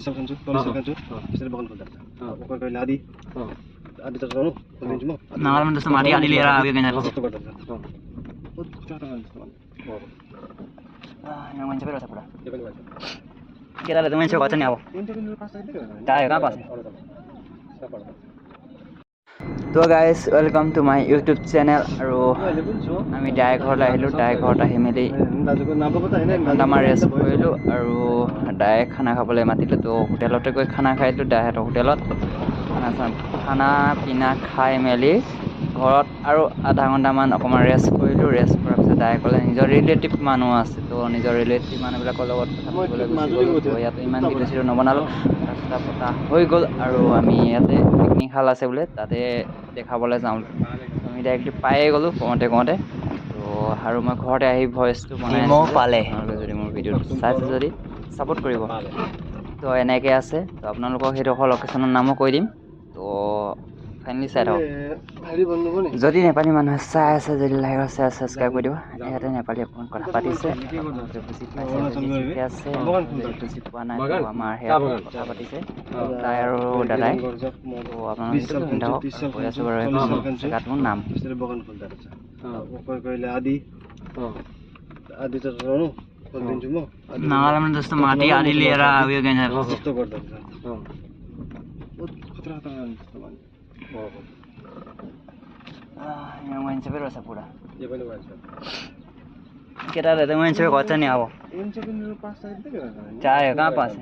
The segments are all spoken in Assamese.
pisau kan bisa dibangun kontak. Pokoknya kayak ladi, adi terus kontin cuma. Nangalan dosto mati adi lera awi ganyan. Yang main cepet pura. Kita lihat main cepet nih apa? Tayo kapas. তো guys welcome to my YouTube channel আৰু আমি ডাইৰেক্ট ঘৰত আহিলোঁ ডাইৰেক্ট ঘৰত আহি মেলি এঘণ্টামান ৰেষ্ট কৰিলোঁ আৰু ডাইৰেক্ট খানা খাবলৈ মাতিলোঁ তো হোটেলতে গৈ খানা খাই দিলোঁ ডাইৰেক্ট হোটেলত খানা পিনা খাই মেলি ঘৰত আৰু আধা ঘণ্টামান অকণমান ৰেষ্ট কৰিলোঁ ৰেষ্ট কৰাৰ পিছত ডাইৰেক্ট ক'লে নিজৰ ৰিলেটিভ মানুহ আছে তো নিজৰ ৰিলেটিভ মানুহবিলাকৰ লগত কথা পাতিবলৈ গুচি গ'লোঁ তো ইয়াতে ইমান ভিডিঅ' চিডিঅ' নবনালোঁ কথা চথা পতা হৈ গ'ল আৰু আমি ইয়াতে পিকনিক খাল আছে বোলে তাতে দেখাবলৈ যাওঁ আমি ডাইৰেক্টলি পায়ে গ'লোঁ কওঁতে তো আৰু মই ঘৰতে আহি ভইচটো বনাই পালে আপোনালোকে যদি মোৰ ভিডিঅ'টো চাইছে যদি ছাপোৰ্ট কৰিব তো এনেকৈ আছে তো আপোনালোকক সেইডোখৰ লোকেশ্যনৰ নামো কৈ দিম তো ফাইনেলি চাই থাকক যদি নেপালী মানুহে চাই আছে যদি লাইক আৰু শ্বেয়াৰ ছাবস্ক্ৰাইব কৰি দিব ইয়াতে নেপালী অকণমান কথা পাতিছে বুজি পাইছে যদি ঠিকে আছে যদি বুজি পোৱা নাই তো আমাৰ সেয়া কথা পাতিছে তাই আৰু দাদাই তো আপোনালোকে থাকক কৈ আছোঁ বাৰু জেগাটোৰ নাম Nangalan dosto mati adi lera awi ganyan. Yang main cepet rasa pura. Kita lihat main cepet kocak nih apa? Cahaya kapas.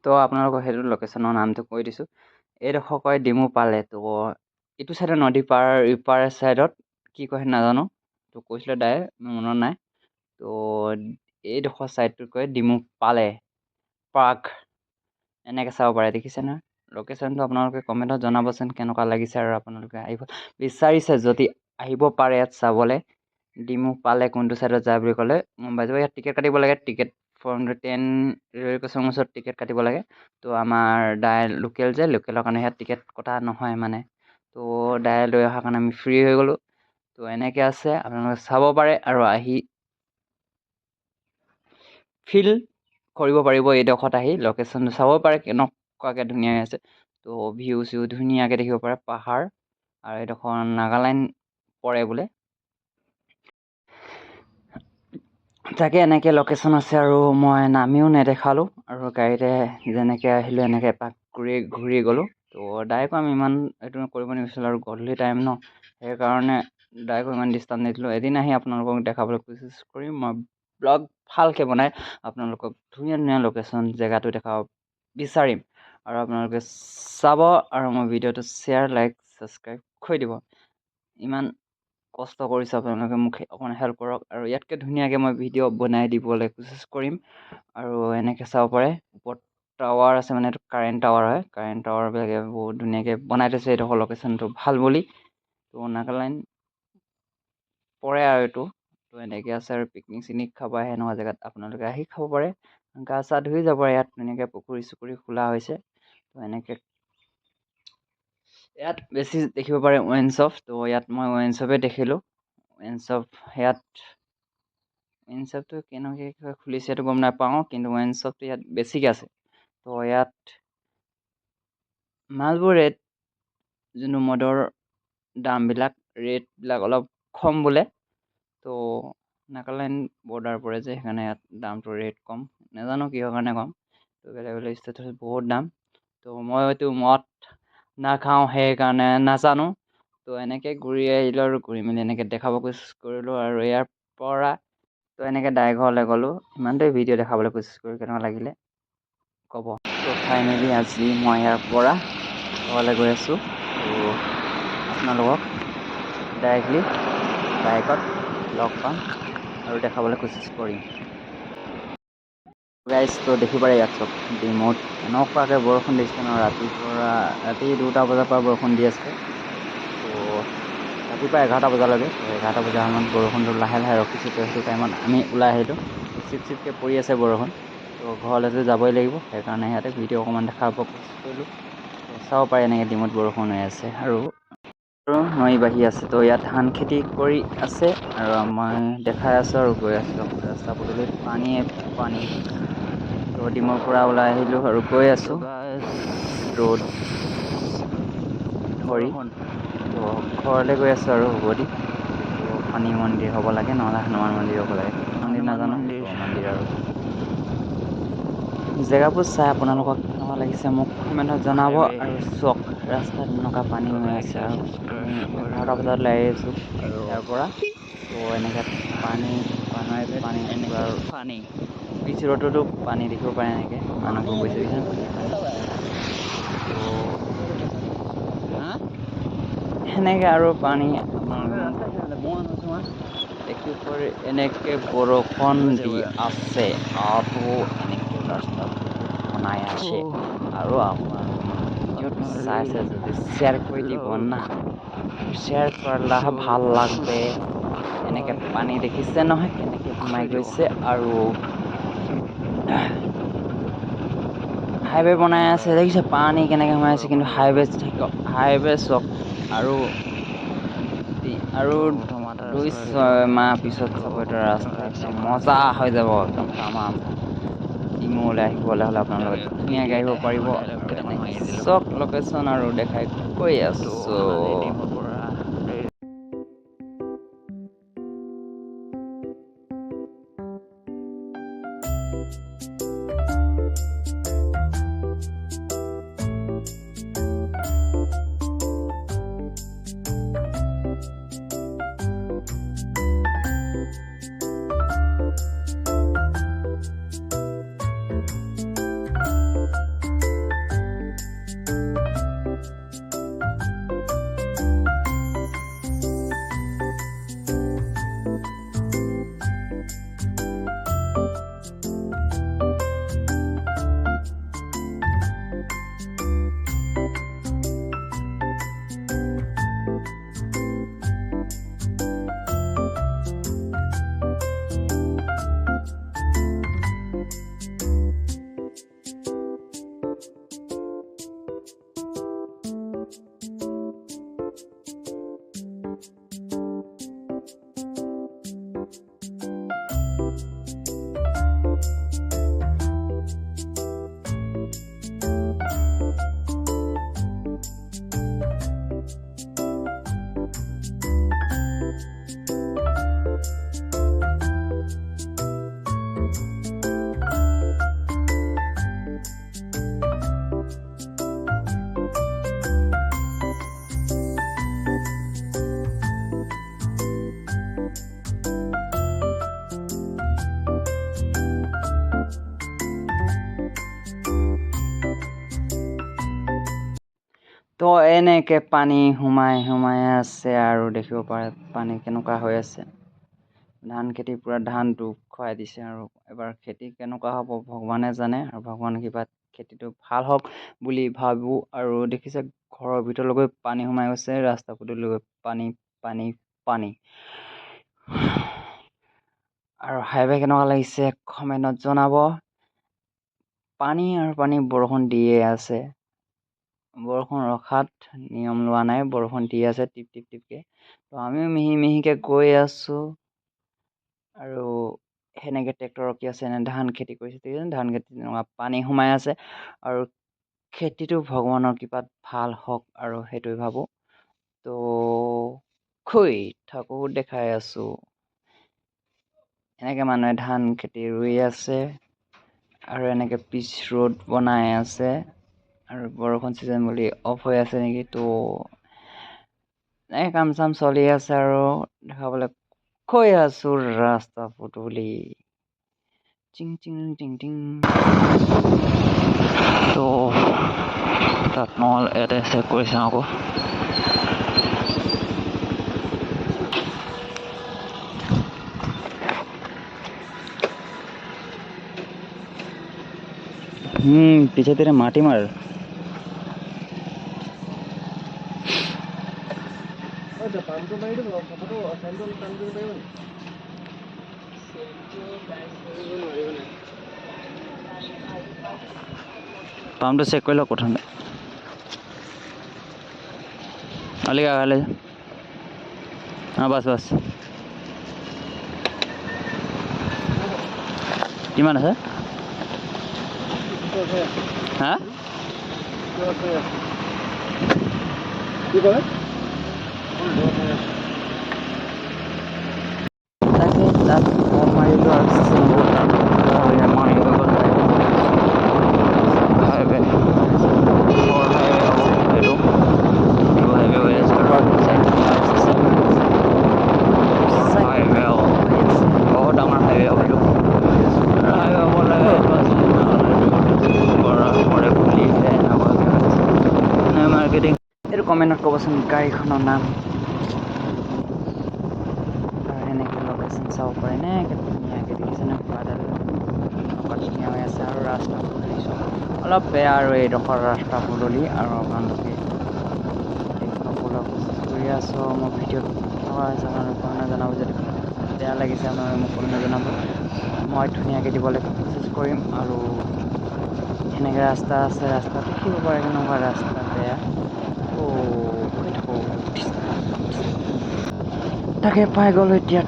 তো আপোনালোকক সেইটো লোকেশ্যনৰ নামটো কৈ দিছোঁ এইডোখৰ কয় ডিমু পালে তো এইটো চাইডে নদী পাৰ ইপাৰ চাইডত কি কয় নাজানো তো কৈছিলে ডাইৰেক্ট মনত নাই তো এইডোখৰ চাইডটোত কয় ডিমু পালে পাৰ্ক এনেকৈ চাব পাৰে দেখিছে নহয় লোকেশ্যনটো আপোনালোকে কমেণ্টত জনাবচোন কেনেকুৱা লাগিছে আৰু আপোনালোকে আহিব বিচাৰিছে যদি আহিব পাৰে ইয়াত চাবলৈ ডিমু পালে কোনটো চাইডত যায় বুলি ক'লে মুম্বাই যাব ইয়াত টিকেট কাটিব লাগে টিকেট 410 ৰেল ক্ৰছিঙৰ ওচৰত টিকেট কাটিব লাগে তো আমাৰ লোকেল যে লোকেলৰ কাৰণে ইয়াত টিকেট কটা নহয় মানে তো ডাইৰেক্ট লৈ অহাৰ কাৰণে আমি ফ্ৰী হৈ গ'লোঁ তো এনেকৈ আছে আপোনালোকে চাব পাৰে আৰু আহি ফিল কৰিব পাৰিব এইডোখৰত আহি লোকেশ্যনটো চাব পাৰে কেনেকুৱাকৈ ধুনীয়া আছে তো ভিউ চিউ ধুনীয়াকৈ দেখিব পাৰে পাহাৰ আৰু এইডোখৰ নাগালেণ্ড পৰে বোলে তাকে এনেকৈ লোকেশ্যন আছে আৰু মই নামিও নেদেখালোঁ আৰু গাড়ীতে যেনেকৈ আহিলোঁ এনেকৈ এপাক ঘূৰি গ'লোঁ তো ডাইৰেক্ট আমি ইমান এইটো কৰিব নিবিচাৰিলোঁ আৰু গধূলি টাইম ন সেইকাৰণে ডাইৰেক্ট ইমান ডিষ্টাৰ্ব নিদিলোঁ এদিন আহি আপোনালোকক দেখাবলৈ কোচিছ কৰিম মই ব্লগ ভালকৈ বনাই আপোনালোকক ধুনীয়া লোকেশ্যন জেগাটো দেখাব বিচাৰিম আৰু আপোনালোকে চাব আৰু মই ভিডিঅ'টো শ্বেয়াৰ লাইক ছাবস্ক্ৰাইব কৰি দিব ইমান কষ্ট কৰিছে আপোনালোকে মোক অকণমান হেল্প কৰক আৰু ইয়াতকৈ ধুনীয়াকৈ মই ভিডিঅ' বনাই দিবলৈ কোচিছ কৰিম আৰু এনেকৈ চাব পাৰে ওপৰত টাৱাৰ আছে মানে এইটো কাৰেণ্ট টাৱাৰ হয় কাৰেণ্ট টাৱাৰবিলাকে বহুত ধুনীয়াকৈ বনাই থৈছে এইডোখৰ লোকেশ্যনটো ভাল বুলি তো নাগালেণ্ড পৰে আৰু এইটো তো এনেকৈ আছে আৰু পিকনিক চিকনিক খাব আহে এনেকুৱা জেগাত আপোনালোকে আহি খাব পাৰে গা চা ধুই যাব পাৰে ইয়াত ধুনীয়াকৈ পুখুৰী চুখুৰী খোলা হৈছে তো এনেকৈ ইয়াত বেছি দেখিব পাৰে ৱাইনশ্বপ তো ইয়াত মই ৱাইনশ্বপে দেখিলোঁ ৱাইনশ্বপ ৱাইনশ্বপটো কেনেকৈ খুলিছে সেইটো গম নাপাওঁ কিন্তু ৱাইনশ্বপটো ইয়াত বেছিকৈ আছে তো ইয়াত মালবোৰ ৰেট যোনটো মদৰ দামবিলাক ৰেটবিলাক অলপ কম বোলে তো নাগালেণ্ড বৰ্ডাৰ পৰে যে সেইকাৰণে ইয়াত দামটো ৰেট কম নাজানো কিহৰ কাৰণে কম তো বেলেগ ষ্টেটত বহুত দাম তো মইতো মদ নাখাওঁ সেইকাৰণে নাজানো তো এনেকৈ ঘূৰি আহিলোঁ আৰু ঘূৰি মেলি এনেকৈ দেখাব কোচিছ কৰিলোঁ আৰু ইয়াৰ পৰা তো এনেকৈ ডাইৰেক্ট ঘৰলৈ গ'লোঁ ইমানটোৱে ভিডিঅ' দেখাবলৈ কোচিছ কৰি কেনেকুৱা লাগিলে ক'ব তো ফাইনেলি আজি মই ইয়াৰ পৰা ঘৰলৈ গৈ আছোঁ তো আপোনালোকক ডাইৰেক্টলি বাইকত লগ পাম আৰু দেখাবলৈ কোচিছ কৰিম গাইজ তো দেখি পাৰে ইয়াত চব ডিমৌত এনেকুৱাকৈ বৰষুণ দিছে ন ৰাতি 2টা বজাৰ পৰা বৰষুণ দি আছে তো ৰাতিপুৱা 11টা বজালৈকে তো 11টা বজামানত বৰষুণটো লাহে লাহে ৰখিছে তো সেইটো টাইমত আমি ওলাই আহিলোঁ চিপকৈ পৰি আছে বৰষুণ তো ঘৰলৈতো যাবই লাগিব সেইকাৰণে ইয়াতে ভিডিঅ' অকণমান দেখাব কোচিছ কৰিলোঁ তো চাব পাৰে এনেকৈ ডিমত বৰষুণ হৈ আছে আৰু নৈ বাঢ়ি আছে। তো ইয়াত ধান খেতি কৰি আছে আৰু মই দেখাই আছোঁ আৰু গৈ আছোঁ ৰাস্তা পদূলিত পানীয়ে পানী। তো ডিমৰ পৰা ওলাই আহিলোঁ আৰু গৈ আছোঁ ৰ'দ ধৰি। তো ঘৰলৈ গৈ আছোঁ আৰু উভতি। এইটো শনি মন্দিৰ হ'ব লাগে, নহ'লে হনুমান মন্দিৰ হ'ব লাগে। কোনটো মন্দিৰ নাজানো, মন্দিৰ আৰু জেগাবোৰ চাই আপোনালোকক কেনেকুৱা লাগিছে মোক কমেণ্টত জনাব। আৰু চাওক ৰাস্তাত এনেকুৱা পানী হৈ আছে আৰু আমি 11টা বজাত ওলাই আহিছোঁ ইয়াৰ পৰা। তো এনেকৈ পানী পুৰা পিছ ৰ'দতো পানী দেখিব পাৰে এনেকৈ মানুহবোৰ গৈছে দেখিছেনে পানী। তো সেনেকৈ আৰু পানী দেখি কৰি এনেকৈ বৰষুণ দি আছে আৰু এনেকৈ ৰাস্তাবোৰ বনাই আছে। আৰু আপোনালোকে মোৰ ভিডিঅ'টো চাইছে যদি শ্বেয়াৰ কৰি দিব না, শ্বেয়াৰ কৰিলে ভাল লাগবে। এনেকৈ পানী দেখিছে নহয় কেনেকৈ সোমাই গৈছে। আৰু হাইৱে বনাই আছে দেখিছে পানী কেনেকৈ সোমাই আছে, কিন্তু হাইৱে চাওক আৰু 2-6 মাহ পিছত চাব এইটো ৰাস্তা একদম মজা হৈ যাব, একদম তামাম। ডিমৌলৈ আহিবলৈ হ'লে আপোনালোকে ধুনীয়াকৈ আহিব পাৰিব। আৰু এনেকৈ চক লোকেশ্যন আৰু দেখাই গৈ আছোঁ। তো এনেকৈ পানী সোমাই আছে আৰু দেখিব পাৰে পানী কেনেকুৱা হৈ আছে। ধান খেতি পূৰা ধানটো খুৱাই দিছে আৰু এবাৰ খেতি কেনেকুৱা হ'ব ভগৱানে জানে। আৰু ভগৱানে কিবা খেতিটো ভাল হওক বুলি ভাবোঁ। আৰু দেখিছে ঘৰৰ ভিতৰলৈকে পানী সোমাই গৈছে, ৰাস্তা পদূলিলৈকে পানী। আৰু হাইৱে কেনেকুৱা লাগিছে কমেণ্টত জনাব। পানী বৰষুণ দিয়ে আছে। বৰষুণ ৰখাত নিয়ম লোৱা নাই, বৰষুণ দি আছে টিপ টিপকৈ। তো আমিও মিহিকৈ গৈ আছোঁ। আৰু সেনেকৈ ট্ৰেক্টৰ ৰখি আছে, এনে ধান খেতি কৰিছে, ধান খেতি তেনেকুৱা পানী সোমাই আছে। আৰু খেতিটো ভগৱানৰ কৃপাত ভাল হওক আৰু সেইটোৱে ভাবোঁ। তো থাকোঁ দেখাই আছোঁ। এনেকৈ মানুহে ধান খেতি ৰুই আছে আৰু এনেকৈ পিছ ৰ'দ বনাই আছে। আৰু বৰষুণ ছিজন বুলি অফ হৈ আছে নেকি। তো এনেকৈ কাম চাম চলি আছে আৰু দেখাবলৈ গৈ আছোঁ ৰাস্তা পদূলি টিং টিং টিং টিং। তো তাত নহ'ল ইয়াতে চেক কৰি চাওঁ আকৌ। पीछे तेरे माटी मार পাম্পটো চেক কৰি লওক প্ৰথমে। খালে বাছ বাছ কিমান আছে হা কি কয় তাকে তাত মাৰিলোঁ আৰু মাৰ্কেটিং এইটো কমেণ্টত ক'বচোন গাড়ীখনৰ নাম আৰু সেনেকৈ লোকেশ্যন চাব পাৰে নে ধুনীয়াকৈ দেখিছেনে বাদল ধুনীয়া হৈ আছে আৰু ৰাস্তা পদূলিছোঁ অলপ বেয়া আৰু এইডোখৰ ৰাস্তা পদূলি আৰু আপোনালোকে দেখুৱাবলৈ কোচিছ কৰি আছোঁ মই ভিডিঅ'ত থকা হৈছে আপোনালোকে কমেণ্টত জনাব যদি বেয়া লাগিছে আপোনালোকে মোক কমেণ্টত জনাব মই ধুনীয়াকৈ দিবলৈ কোচিছ কৰিম আৰু এনেকৈ ৰাস্তা আছে ৰাস্তা দেখিব পাৰে কেনেকুৱা ৰাস্তা বেয়া তাকে পাই গ'লো এতিয়া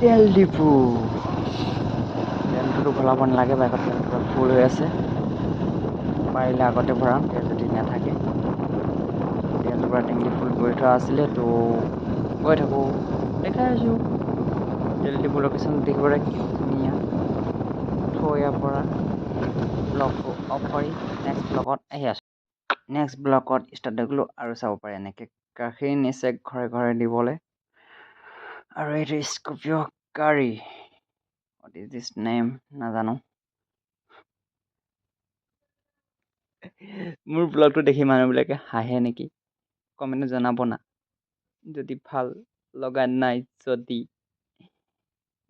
তেল ডিপু তেলটোতো ভৰাব নালাগে বাইকত তেল পুৰা ফুল হৈ আছে পাৰিলে আগতে ভৰাম তেল যদি নাথাকে তেলটো পৰা টেংকি ফুল কৰি থোৱা আছিলে তো গৈ থাকোঁ দেখাই আছোঁ তেল ডিপু লোকেশ্যন দেখিব পাৰে কি ধুনীয়া থৈয়াৰ পৰা ব্লগটো অফ কৰি নেক্সট ব্লগত আহি আছোঁ নেক্সট ব্লগত ষ্টাৰ্ট হৈ গ'লো আৰু চাব পাৰে এনেকৈ গাখীৰ নিচে ঘৰে ঘৰে দিবলৈ আৰু এইটো স্কৰ্পিঅ' গাড়ী হোৱাট ইজ দিছ নেম নাজানো মোৰ ব্লগটো দেখি মানুহবিলাকে হাঁহে নেকি কমেণ্টত জনাব না যদি ভাল লগা নাই যদি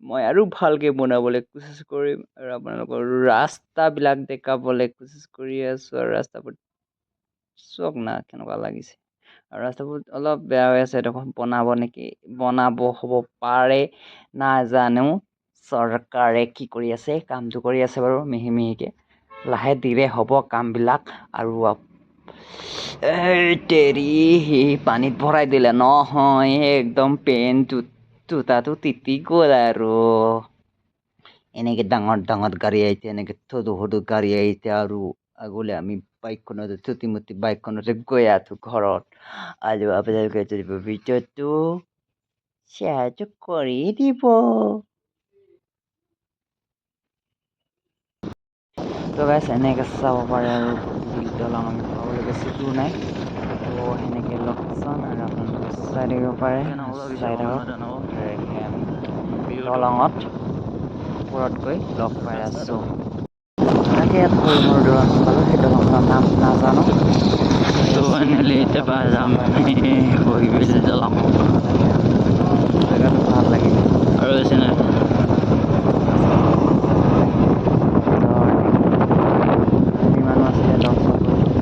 মই আৰু ভালকৈ বনাবলৈ কোচিছ কৰিম আৰু আপোনালোকৰ ৰাস্তাবিলাক দেখাবলৈ কোচিছ কৰি আছোঁ আৰু ৰাস্তাবোৰ চাওক না কেনেকুৱা লাগিছে আৰু ৰাস্তাবোৰ অলপ বেয়া হৈ আছে এডোখৰ বনাব নেকি বনাব হ'ব পাৰে নাজানো চৰকাৰে কি কৰি আছে কামটো কৰি আছে বাৰু মিহি মিহিকৈ লাহে ধীৰে হ'ব কামবিলাক আৰু তেৰি সি পানীত ভৰাই দিলে নহয় একদম জোতাটো তিতি গ'ল আৰু এনেকৈ ডাঙৰ ডাঙৰ গাড়ী আহিছে এনেকৈ সৰু সৰু গাড়ী আহিছে আৰু আগলৈ আমি বাইকখনতে চুটিমুটি বাইকখনতে গৈ আছোঁ ঘৰত আৰু আপোনালোকে যদি ভিডিঅ'টো শ্বেয়াৰটো কৰি দিব তো গাইছ এনেকৈ চাব পাৰে আৰু বিল দলং আমি পাবলৈ বেছি দূৰ নাই তো সেনেকৈ লোকেশ্যন আৰু আপোনালোকে চাই থাকিব পাৰে চাই থাকক আমি দলঙত ওপৰত গৈ লগ পাই আছোঁ তাকে ইয়াত সৰু সৰু দলং পালোঁ সেই দলংখনৰ নাম নাজানো জেগাটো ভাল লাগিলে আৰু আছে নাই মানুহ আছিলে লগ চগ কৰিলোঁ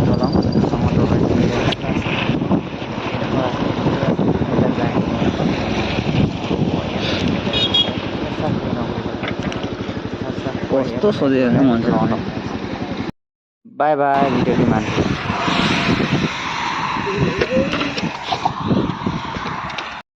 দলং দলঙৰ তলত এনেকৈ ৰাস্তা আছে এইডোখৰ ৰাস্তা পদূলি আছে সেইবিলাক যায় বাই বাই ভিডিঅ'টো ইমানতে